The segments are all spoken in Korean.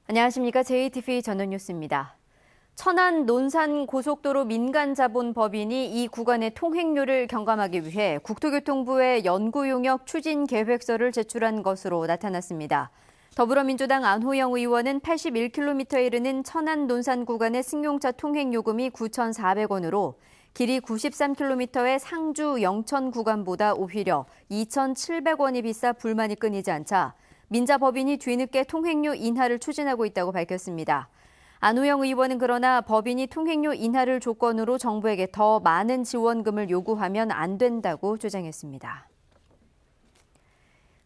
안녕하십니까. JTV 전원뉴스입니다. 천안 논산 고속도로 민간자본법인이 이 구간의 통행료를 경감하기 위해 국토교통부에 연구용역 추진 계획서를 제출한 것으로 나타났습니다. 더불어민주당 안호영 의원은 81km에 이르는 천안 논산 구간의 승용차 통행요금이 9,400원으로 길이 93km의 상주 영천 구간보다 오히려 2,700원이 비싸 불만이 끊이지 않자 민자법인이 뒤늦게 통행료 인하를 추진하고 있다고 밝혔습니다. 안호영 의원은 그러나 법인이 통행료 인하를 조건으로 정부에게 더 많은 지원금을 요구하면 안 된다고 주장했습니다.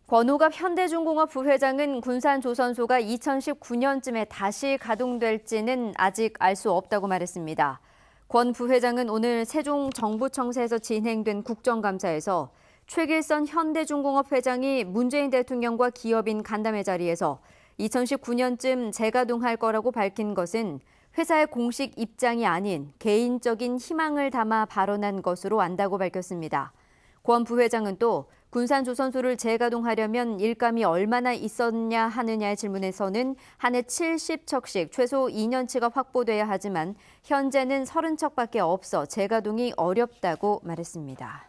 권오갑 현대중공업 부회장은 군산조선소가 2019년쯤에 다시 가동될지는 아직 알 수 없다고 말했습니다. 권 부회장은 오늘 세종 정부청사에서 진행된 국정감사에서 최길선 현대중공업 회장이 문재인 대통령과 기업인 간담회 자리에서 2019년쯤 재가동할 거라고 밝힌 것은 회사의 공식 입장이 아닌 개인적인 희망을 담아 발언한 것으로 안다고 밝혔습니다. 권 부회장은 또 군산조선소를 재가동하려면 일감이 얼마나 있었냐 하느냐의 질문에서는 한 해 70척씩 최소 2년치가 확보돼야 하지만 현재는 30척밖에 없어 재가동이 어렵다고 말했습니다.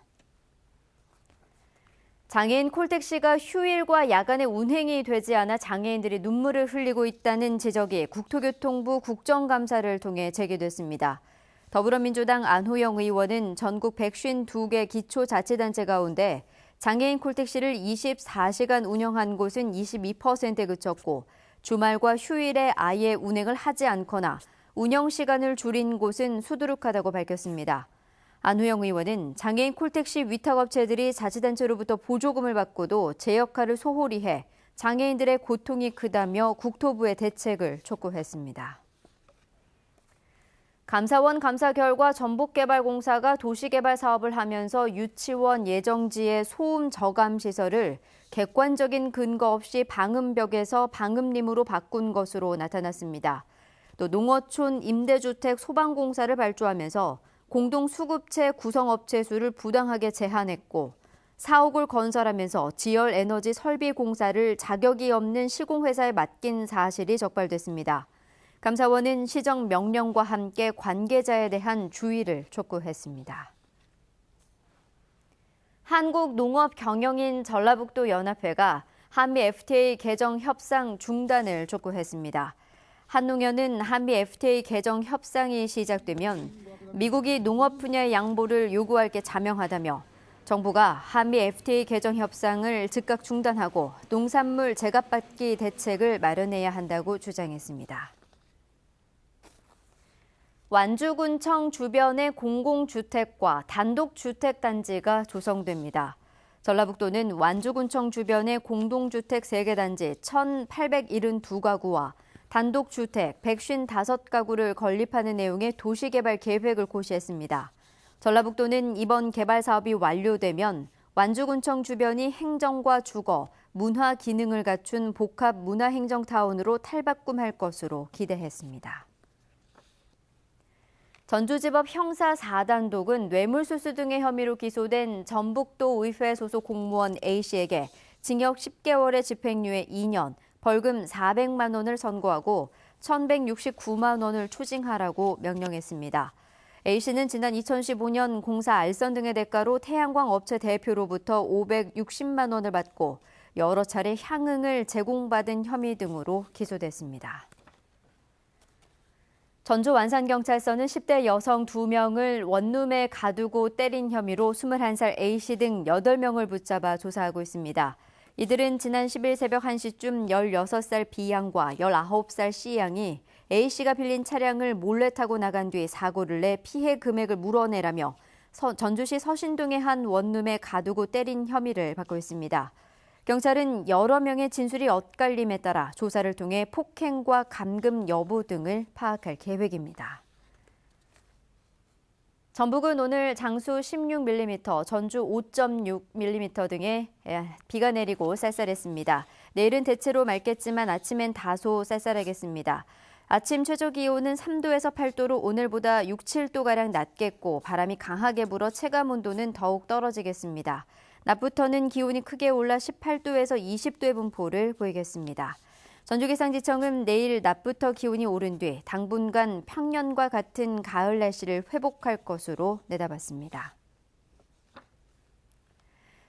장애인 콜택시가 휴일과 야간에 운행이 되지 않아 장애인들이 눈물을 흘리고 있다는 지적이 국토교통부 국정감사를 통해 제기됐습니다. 더불어민주당 안호영 의원은 전국 152개 기초자치단체 가운데 장애인 콜택시를 24시간 운영한 곳은 22%에 그쳤고 주말과 휴일에 아예 운행을 하지 않거나 운영 시간을 줄인 곳은 수두룩하다고 밝혔습니다. 안호영 의원은 장애인 콜택시 위탁업체들이 자치단체로부터 보조금을 받고도 제 역할을 소홀히 해 장애인들의 고통이 크다며 국토부의 대책을 촉구했습니다. 감사원 감사 결과 전북개발공사가 도시개발 사업을 하면서 유치원 예정지의 소음 저감 시설을 객관적인 근거 없이 방음벽에서 방음림으로 바꾼 것으로 나타났습니다. 또 농어촌 임대주택 소방공사를 발주하면서 공동수급체 구성업체 수를 부당하게 제한했고 사옥을 건설하면서 지열에너지 설비공사를 자격이 없는 시공회사에 맡긴 사실이 적발됐습니다. 감사원은 시정 명령과 함께 관계자에 대한 주의를 촉구했습니다. 한국농업경영인 전라북도 연합회가 한미 FTA 개정 협상 중단을 촉구했습니다. 한농연은 한미 FTA 개정 협상이 시작되면 미국이 농업 분야의 양보를 요구할 게 자명하다며 정부가 한미 FTA 개정 협상을 즉각 중단하고 농산물 제값받기 대책을 마련해야 한다고 주장했습니다. 완주군청 주변의 공공주택과 단독주택단지가 조성됩니다. 전라북도는 완주군청 주변의 공동주택 3개 단지 1,872가구와 단독주택 155가구를 건립하는 내용의 도시개발 계획을 고시했습니다. 전라북도는 이번 개발 사업이 완료되면 완주군청 주변이 행정과 주거, 문화 기능을 갖춘 복합 문화행정타운으로 탈바꿈할 것으로 기대했습니다. 전주지법 형사 4단독은 뇌물수수 등의 혐의로 기소된 전북도의회 소속 공무원 A씨에게 징역 10개월의 집행유예 2년, 벌금 400만 원을 선고하고 1,169만 원을 추징하라고 명령했습니다. A씨는 지난 2015년 공사 알선 등의 대가로 태양광 업체 대표로부터 560만 원을 받고 여러 차례 향응을 제공받은 혐의 등으로 기소됐습니다. 전주 완산경찰서는 10대 여성 2명을 원룸에 가두고 때린 혐의로 21살 A씨 등 8명을 붙잡아 조사하고 있습니다. 이들은 지난 10일 새벽 1시쯤 16살 B양과 19살 C양이 A씨가 빌린 차량을 몰래 타고 나간 뒤 사고를 내 피해 금액을 물어내라며 전주시 서신동의 한 원룸에 가두고 때린 혐의를 받고 있습니다. 경찰은 여러 명의 진술이 엇갈림에 따라 조사를 통해 폭행과 감금 여부 등을 파악할 계획입니다. 전북은 오늘 장수 16mm, 전주 5.6mm 등의 비가 내리고 쌀쌀했습니다. 내일은 대체로 맑겠지만 아침엔 다소 쌀쌀하겠습니다. 아침 최저기온은 3도에서 8도로 오늘보다 6, 7도가량 낮겠고 바람이 강하게 불어 체감온도는 더욱 떨어지겠습니다. 낮부터는 기온이 크게 올라 18도에서 20도의 분포를 보이겠습니다. 전주기상지청은 내일 낮부터 기온이 오른 뒤 당분간 평년과 같은 가을 날씨를 회복할 것으로 내다봤습니다.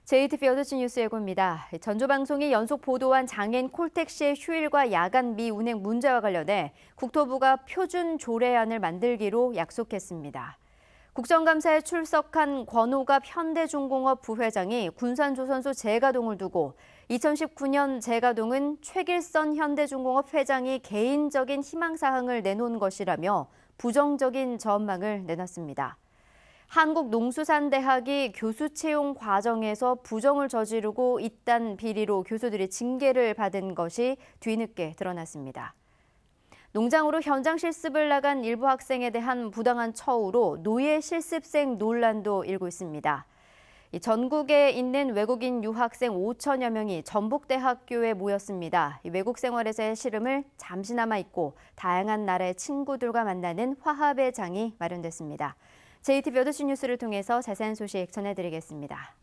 JTBC 8시 뉴스 예고입니다. 전조방송이 연속 보도한 장애인 콜택시의 휴일과 야간 미운행 문제와 관련해 국토부가 표준 조례안을 만들기로 약속했습니다. 국정감사에 출석한 권오갑 현대중공업 부회장이 군산조선소 재가동을 두고 2019년 재가동은 최길선 현대중공업 회장이 개인적인 희망사항을 내놓은 것이라며 부정적인 전망을 내놨습니다. 한국농수산대학이 교수 채용 과정에서 부정을 저지르고 있다는 비리로 교수들이 징계를 받은 것이 뒤늦게 드러났습니다. 농장으로 현장 실습을 나간 일부 학생에 대한 부당한 처우로 노예 실습생 논란도 일고 있습니다. 전국에 있는 외국인 유학생 5천여 명이 전북대학교에 모였습니다. 외국 생활에서의 시름을 잠시나마 잊고 다양한 나라의 친구들과 만나는 화합의 장이 마련됐습니다. JTBC 8시 뉴스를 통해서 자세한 소식 전해드리겠습니다.